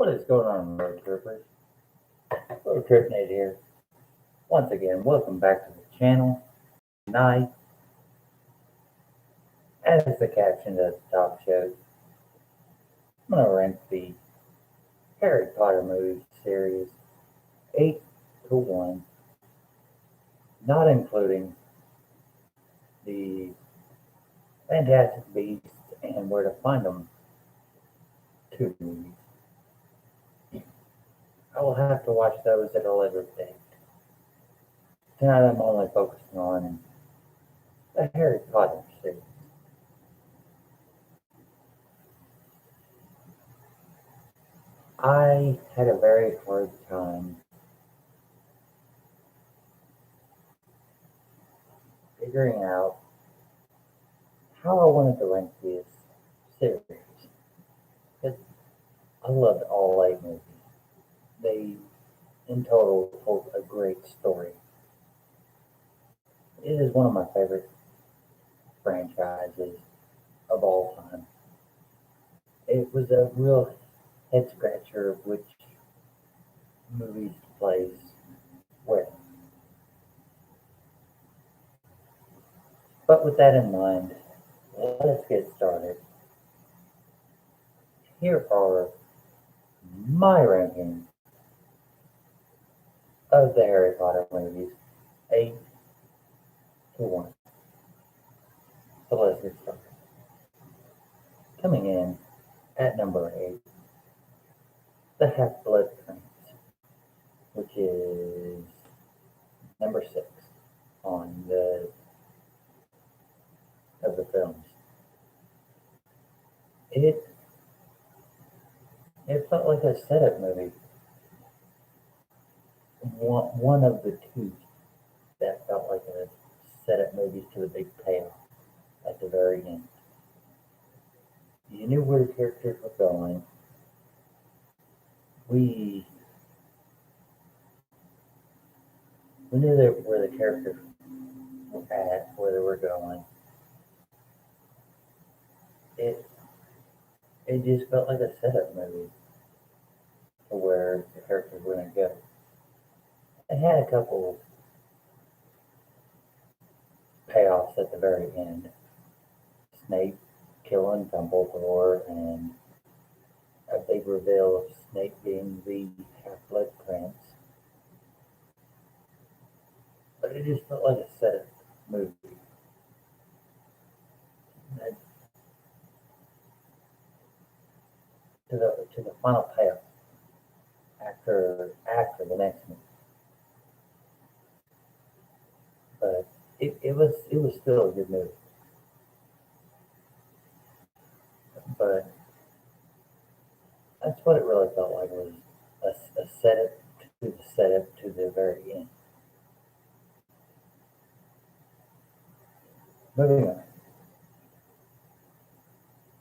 What is going on, road trippers? Road Trip Nate here. Once again, welcome back to the channel. Tonight, as the caption at the top shows, I'm going to rank the Harry Potter movie series 8 to 1, not including the Fantastic Beasts and Where to Find Them 2 movies. I will have to watch those at a later date. Tonight I'm only focusing on the Harry Potter series. I had a very hard time figuring out how I wanted to rank this series. Because I loved all 8 movies. They, in total, told a great story. It is one of my favorite franchises of all time. It was a real head scratcher of which movies to place where. But with that in mind, let's get started. Here are my rankings of the Harry Potter movies, 8 to 1. So let's get started. Coming in at number 8, The Half-Blood Prince, which is number 6 on the of the films. It felt like a setup movie. One of the two that felt like a setup movie to the big payoff at the very end. You knew where the characters were going. We knew where the characters were at, where they were going. It just felt like a setup movie to where the characters were going to go. It had a couple payoffs at the very end. Snape killing Dumbledore and a big reveal of Snape being the Half-Blood Prince. But it just felt like a setup movie. And to the final payoff after the next movie. But it was still a good movie. But that's what it really felt like, was a setup to the very end. Moving on.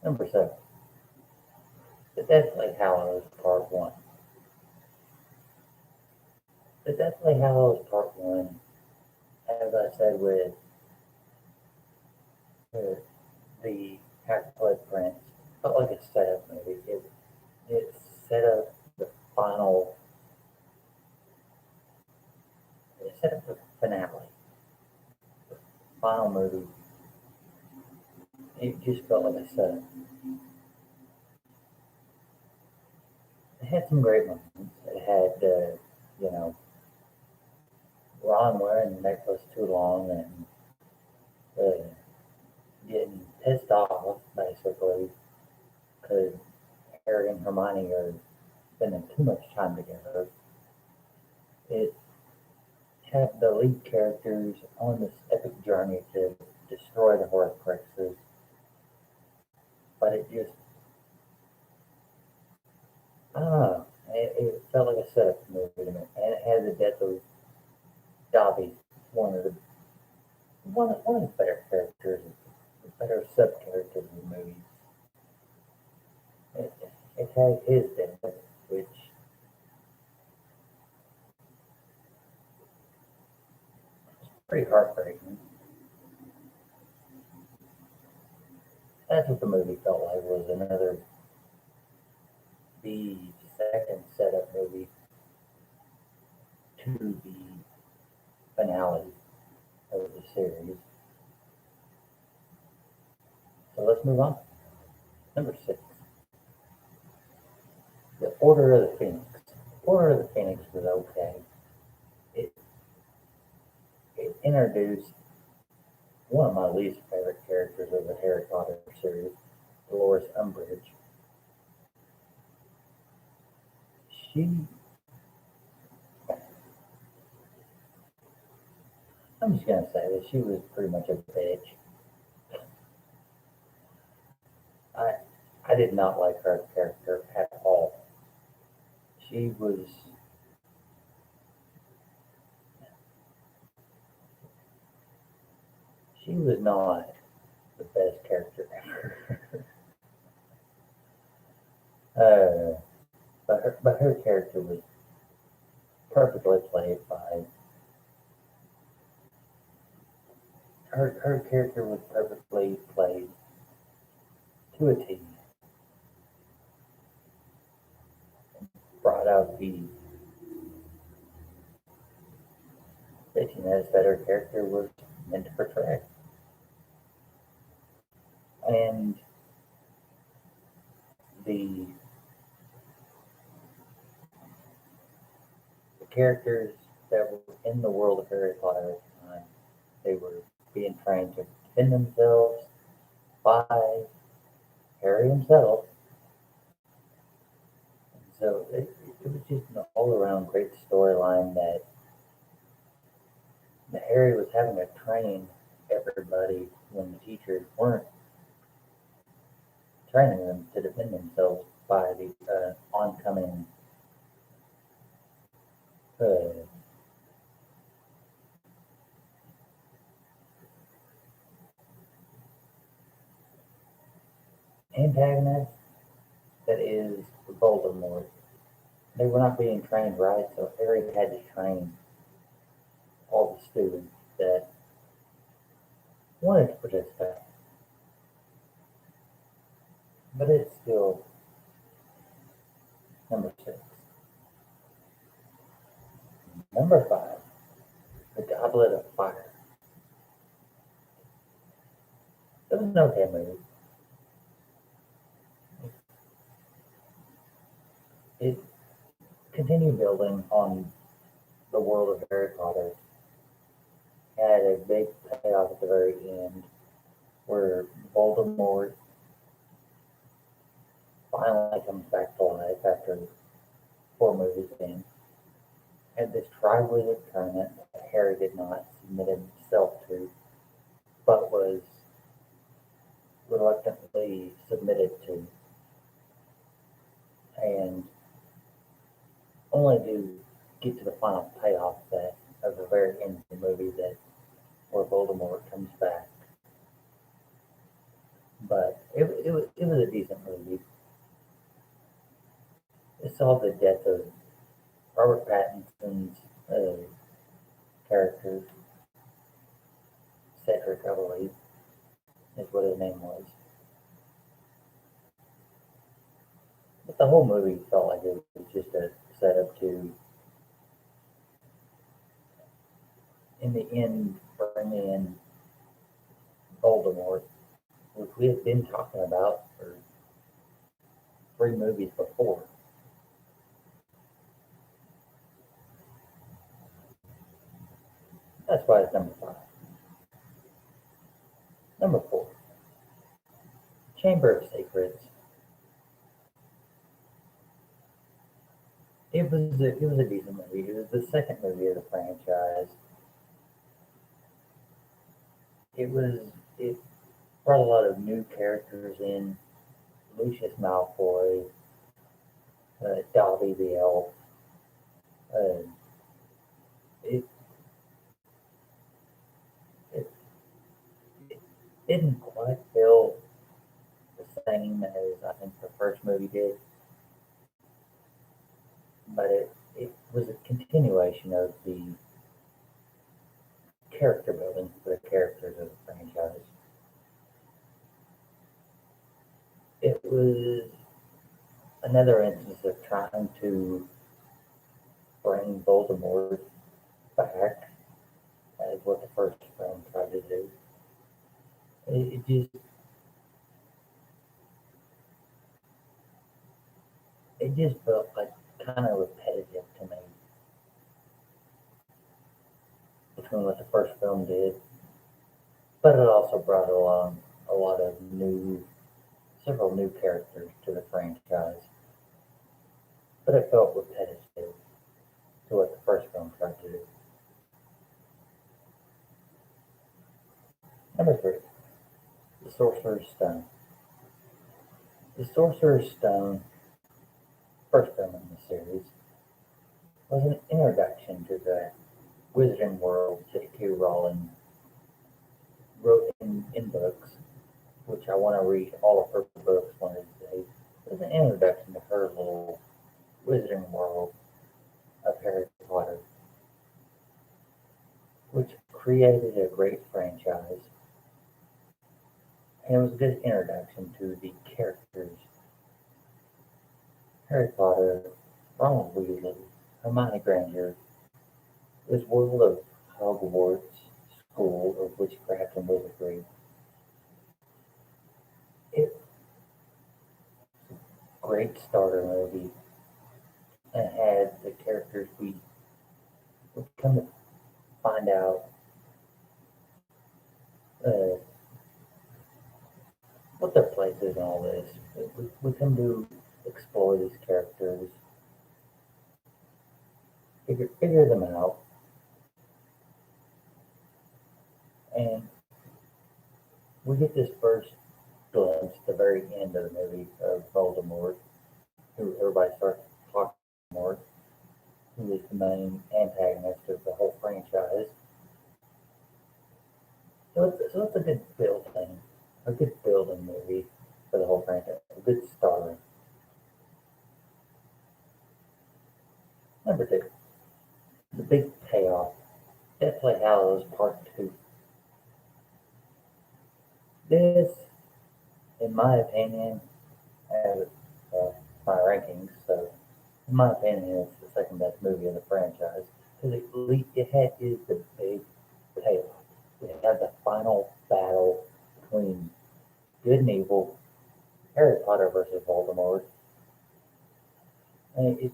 Number 7. The Deathly Hallows Part 1. The Deathly Hallows Part 1, as I said with the Half-Blood Prince, felt like a setup movie. It set up the final, it set up the finale, the final movie. It just felt like a setup. It had some great moments. It had, Ron wearing the necklace too long and getting pissed off, basically, because Harry and Hermione are spending too much time together. It had the lead characters on this epic journey to destroy the Horcruxes, but it just, I don't know, it felt like a setup movie to me, and it had the death of Dobby, one of the better characters, the better sub characters in the movie. It had his death, which was pretty heartbreaking. That's what the movie felt like, was another B second setup movie to the finale of the series. So let's move on. Number 6, The Order of the Phoenix. Order of the Phoenix was okay. It, it introduced one of my least favorite characters of the Harry Potter series, Dolores Umbridge. She, I'm just gonna say that she was pretty much a bitch. I, I did not like her character at all. She was, she was not the best character ever. But her character was perfectly played by her character was perfectly played to a T. Brought out the bitchiness that her character was meant to portray. And the, the characters that were in the world of Harry Potter at the time, they were being trained to defend themselves by Harry himself. So it was just an all around great storyline that Harry was having to train everybody when the teachers weren't training them to defend themselves by the oncoming uh, antagonist that is Voldemort. They were not being trained right, so Harry had to train all the students that wanted to participate. But it's still number 6. Number 5, The Goblet of Fire. It was an okay movie. It continued building on the world of Harry Potter. Had a big payoff at the very end where Voldemort finally comes back to life after 4 movies in. Had this tri-wizard tournament that Harry did not submit himself to, but was reluctantly submitted to, and only to get to the final payoff that of the very end of the movie that where Voldemort comes back. But it was a decent movie. It saw the death of Robert Pattinson's character, Cedric, I believe, is what his name was. But the whole movie felt like it was just a setup to, in the end, bring in Voldemort, which we had been talking about for 3 movies before. That's why it's number 5. Number 4, Chamber of Secrets. It was a decent movie. It was the second movie of the franchise. It brought a lot of new characters in. Lucius Malfoy, Dobby the Elf. Uh, it, it it didn't quite feel the same as I think the first movie did, but it was a continuation of the character building for the characters of the franchise. It was another instance of trying to bring Voldemort back as what the first film tried to do. It just felt like kind of repetitive to me between what the first film did, but it also brought along a lot of several new characters to the franchise. But it felt repetitive to what the first film tried to do. Number three, the Sorcerer's Stone. The Sorcerer's Stone, first film in the series, was an introduction to the Wizarding world J.K. Rowling wrote in books, which I want to read all of her books one of these days. It was an introduction to her little Wizarding world of Harry Potter, which created a great franchise. And it was a good introduction to the characters Harry Potter, Ronald Weasley, Hermione Granger, this world of Hogwarts School of Witchcraft and Wizardry. It's a great starter movie and had the characters we would come to find out uh, what their place is in all this. We come to explore these characters, figure them out, and we get this first glimpse at the very end of the movie of Voldemort, who everybody starts talking about, who is the main antagonist of the whole franchise. So it's a good building movie for the whole franchise, a good starter. Number two, the big payoff, Deathly Hallows Part 2. This, in my opinion, as uh, my rankings, so in my opinion, it's the second best movie in the franchise because is the big payoff. We had the final battle between good and evil, Harry Potter versus Voldemort, and it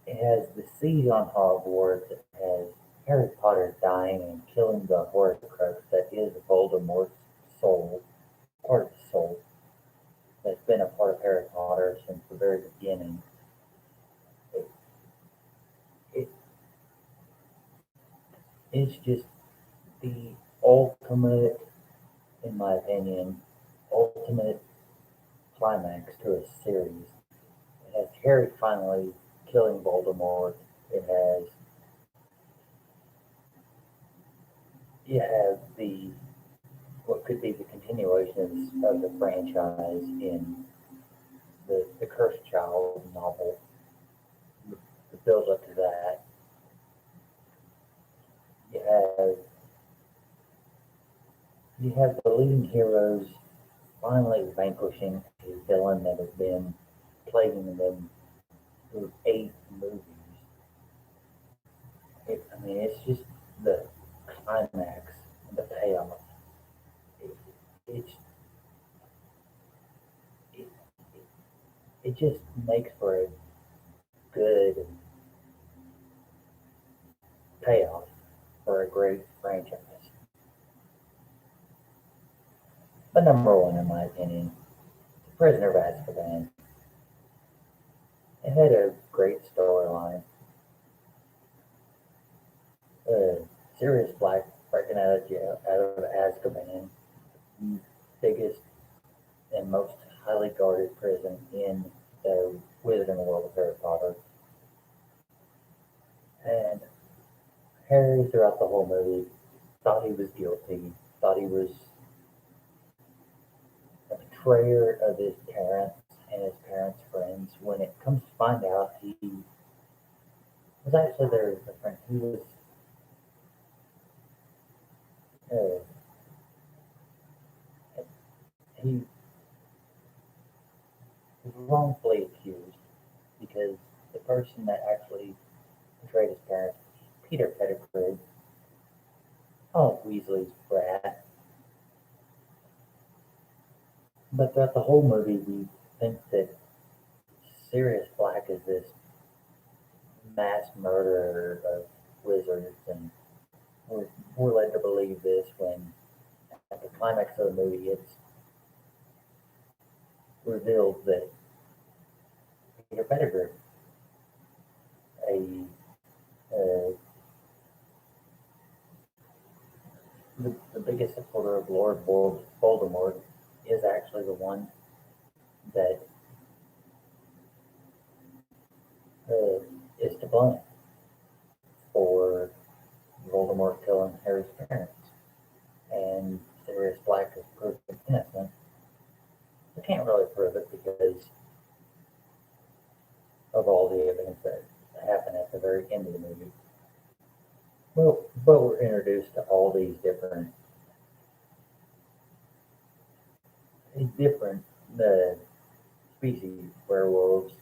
has the siege on Hogwarts. It has Harry Potter dying and killing the Horcrux that is Voldemort's soul, part of the soul that's been a part of Harry Potter since the very beginning. It, it it's just the ultimate, in my opinion, ultimate climax to a series. It has Harry finally killing Voldemort. It has you have the what could be the continuation of the franchise in the Cursed Child novel, the build up to that. You have you have the leading heroes finally vanquishing a villain that has been plaguing them through 8 movies. I mean, it's just the climax, the payoff. It, it's it, it just makes for a good payoff for a great franchise. But number one, in my opinion, Prisoner of Azkaban. It had a great storyline. Sirius Black breaking out of jail, out of Azkaban, biggest and most highly guarded prison in the Wizarding world of Harry Potter. And Harry, throughout the whole movie, thought he was guilty, thought he was a betrayer of his parents and his parents' friends. When it comes to find out, he was actually their friend. Uh, he was wrongfully accused because the person that actually portrayed his parents, Peter Pettigrew, oh, Weasley's brat. But throughout the whole movie, we think that Sirius Black is this mass murderer of wizards, and we're led to believe this when, at the climax of the movie, it's revealed that Peter Pettigrew, a the biggest supporter of Lord Voldemort, is actually the one that uh, is to blame for Voldemort killing Harry's parents. And Sirius Black is proved innocent. We can't really prove it because of all the events that happen at the very end of the movie. Well, but we're introduced to all these different uh, species werewolves.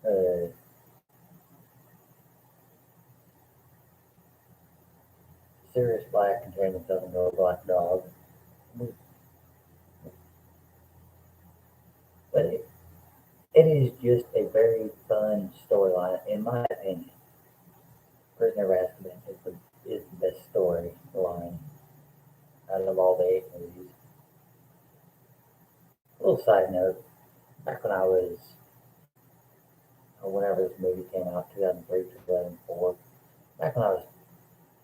Uh, Sirius Black can turn himself into a black dog. But it is just a very fun storyline, in my opinion. Prisoner of Azkaban is the best storyline out of all the 8 movies. A little side note, back when I was, or whenever this movie came out, 2003, 2004, back when I was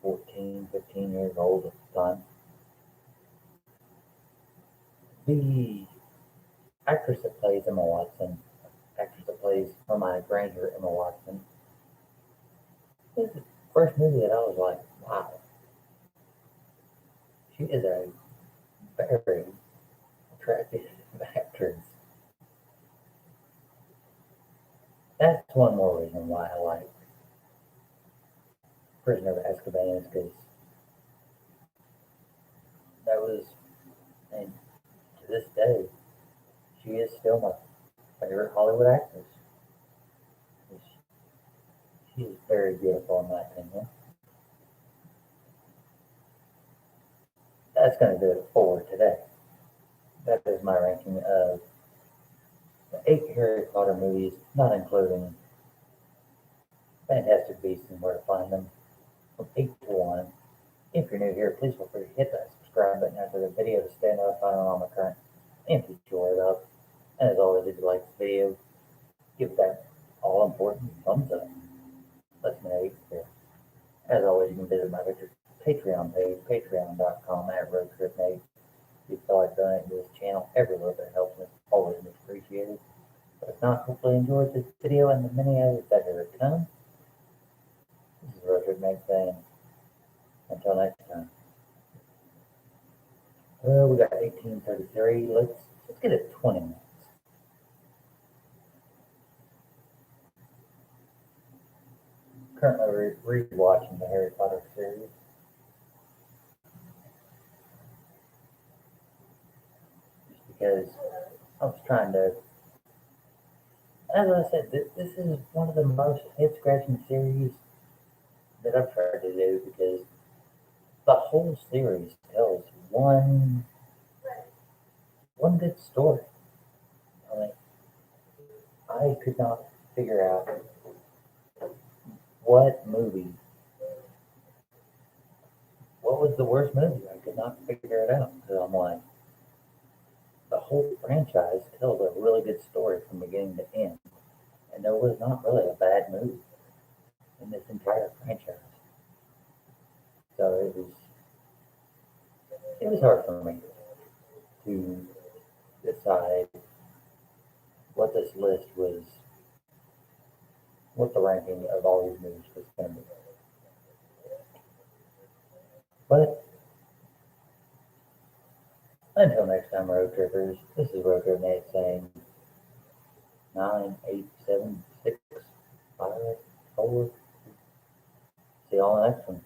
14, 15 years old at the time, the actress that plays Emma Watson, actress that plays Hermione Granger, Emma Watson, is the first movie that I was like, wow, she is a very attractive actress. That's one more reason why I like Prisoner of Azkaban, is because that was, and to this day, she is still my favorite Hollywood actress. She is very beautiful, in my opinion. That's going to do it for today. That is my ranking of the 8 Harry Potter movies, not including Fantastic Beasts and Where to Find Them, from 8 to 1. If you're new here, please feel free to hit that subscribe button after the video to stay notified on all my current and future whereabouts. And as always, if you like this video, give that all important thumbs up. Let me know you're here. As always, you can visit my Patreon page, patreon.com/roadtripnate. If you feel like donating to this channel, every little bit helps and it's always much appreciated. But if not, hopefully you enjoyed this video and the many others that are to come. This is Road Trip Nate saying, until next time. Well, we got 1833. Let's get it 20 minutes. Currently rewatching the Harry Potter series. Just because I was trying to, as I said, this is one of the most head scratching series that I've tried to do, because the whole series tells one good story. I mean, I could not figure out what was the worst movie. I could not figure it out, because I'm like, the whole franchise tells a really good story from beginning to end, and there was not really a bad movie in this entire franchise. So it was hard for me to decide what this list was, what the ranking of all these movies was going to be. But until next time, road trippers, this is Road Trip Nate saying 9, 8, 7, 6, 5, 4. See y'all in the next one.